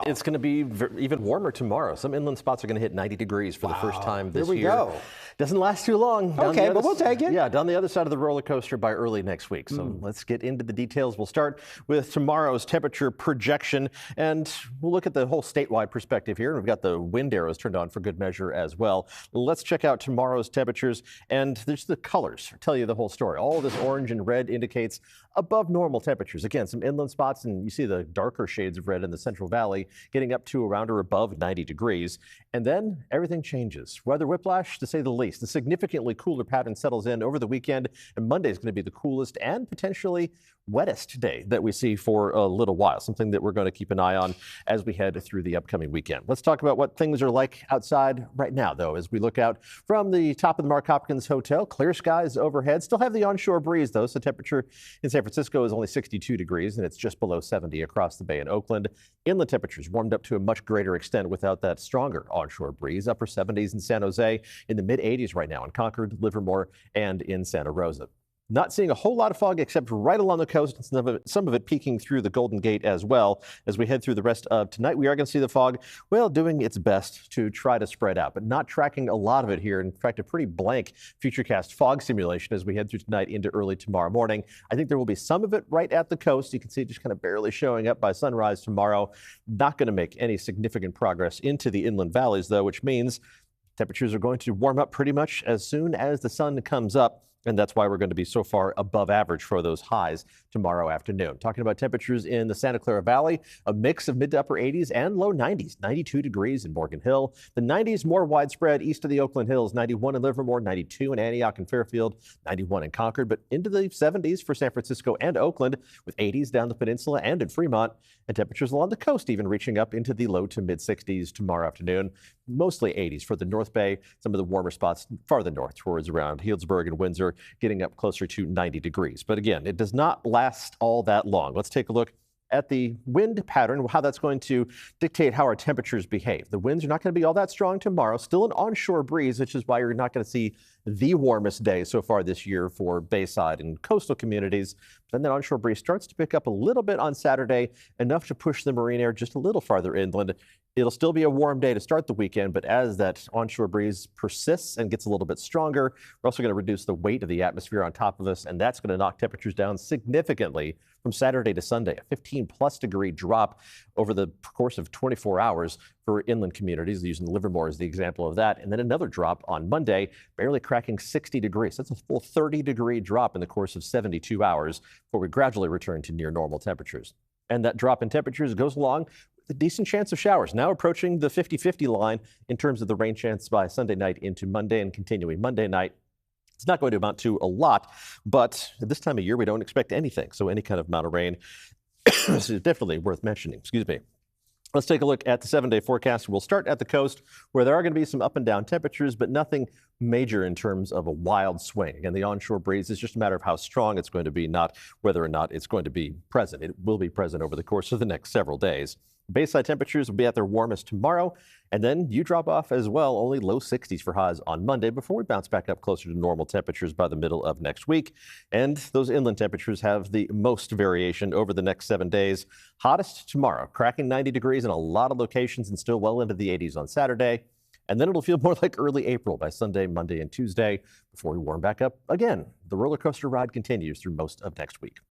It's going to be even warmer tomorrow. Some inland spots are going to hit 90 degrees for the first time this year. Here we go. Doesn't last too long. Okay, but we'll take it. Yeah, down the other side of the roller coaster by early next week. So let's get into the details. We'll start with tomorrow's temperature projection, and we'll look at the whole statewide perspective here. We've got the wind arrows turned on for good measure as well. Let's check out tomorrow's temperatures, and there's the colors tell you the whole story. All of this orange and red indicates above normal temperatures. Again, some inland spots, and you see the darker shades of red in the Central Valley getting up to around or above 90 degrees. And then everything changes. Weather whiplash, to say the least. The significantly cooler pattern settles in over the weekend, and Monday is going to be the coolest and potentially wettest day that we see for a little while, something that we're going to keep an eye on as we head through the upcoming weekend. Let's talk about what things are like outside right now, though, as we look out from the top of the Mark Hopkins Hotel. Clear skies overhead. Still have the onshore breeze, though, so temperature in San Francisco is only 62 degrees, and it's just below 70 across the bay in Oakland. Inland temperatures warmed up to a much greater extent without that stronger onshore breeze. Upper 70s in San Jose, in the mid 80s right now in Concord, Livermore, and in Santa Rosa. Not seeing a whole lot of fog except right along the coast, and some of it peeking through the Golden Gate as well. As we head through the rest of tonight, we are going to see the fog, well, doing its best to try to spread out, but not tracking a lot of it here. In fact, a pretty blank Futurecast fog simulation as we head through tonight into early tomorrow morning. I think there will be some of it right at the coast. You can see it just kind of barely showing up by sunrise tomorrow. Not going to make any significant progress into the inland valleys, though, which means temperatures are going to warm up pretty much as soon as the sun comes up. And that's why we're going to be so far above average for those highs tomorrow afternoon. Talking about temperatures in the Santa Clara Valley, a mix of mid to upper 80s and low 90s, 92 degrees in Morgan Hill. The 90s more widespread east of the Oakland Hills, 91 in Livermore, 92 in Antioch and Fairfield, 91 in Concord, but into the 70s for San Francisco and Oakland, with 80s down the peninsula and in Fremont, and temperatures along the coast even reaching up into the low to mid 60s tomorrow afternoon. Mostly 80s for the North Bay, some of the warmer spots farther north towards around Healdsburg and Windsor, getting up closer to 90 degrees. But again, it does not last all that long. Let's take a look at the wind pattern, how that's going to dictate how our temperatures behave. The winds are not going to be all that strong tomorrow. Still an onshore breeze, which is why you're not going to see the warmest day so far this year for Bayside and coastal communities. Then that onshore breeze starts to pick up a little bit on Saturday, enough to push the marine air just a little farther inland. It'll still be a warm day to start the weekend, but as that onshore breeze persists and gets a little bit stronger, we're also going to reduce the weight of the atmosphere on top of us, and that's going to knock temperatures down significantly from Saturday to Sunday. A 15-plus degree drop over the course of 24 hours for inland communities, using Livermore as the example of that, and then another drop on Monday, barely cracking 60 degrees. That's a full 30-degree drop in the course of 72 hours before we gradually return to near normal temperatures. And that drop in temperatures goes along with a decent chance of showers, now approaching the 50-50 line in terms of the rain chance by Sunday night into Monday and continuing Monday night. It's not going to amount to a lot, but at this time of year, we don't expect anything. So any kind of amount of rain is definitely worth mentioning. Excuse me. Let's take a look at the 7-day forecast. We'll start at the coast, where there are going to be some up and down temperatures, but nothing major in terms of a wild swing. Again, the onshore breeze is just a matter of how strong it's going to be, not whether or not it's going to be present. It will be present over the course of the next several days. Bayside temperatures will be at their warmest tomorrow, and then you drop off as well, only low 60s for highs on Monday before we bounce back up closer to normal temperatures by the middle of next week. And those inland temperatures have the most variation over the next 7 days. Hottest tomorrow, cracking 90 degrees in a lot of locations and still well into the 80s on Saturday. And then it'll feel more like early April by Sunday, Monday, and Tuesday before we warm back up again. The roller coaster ride continues through most of next week.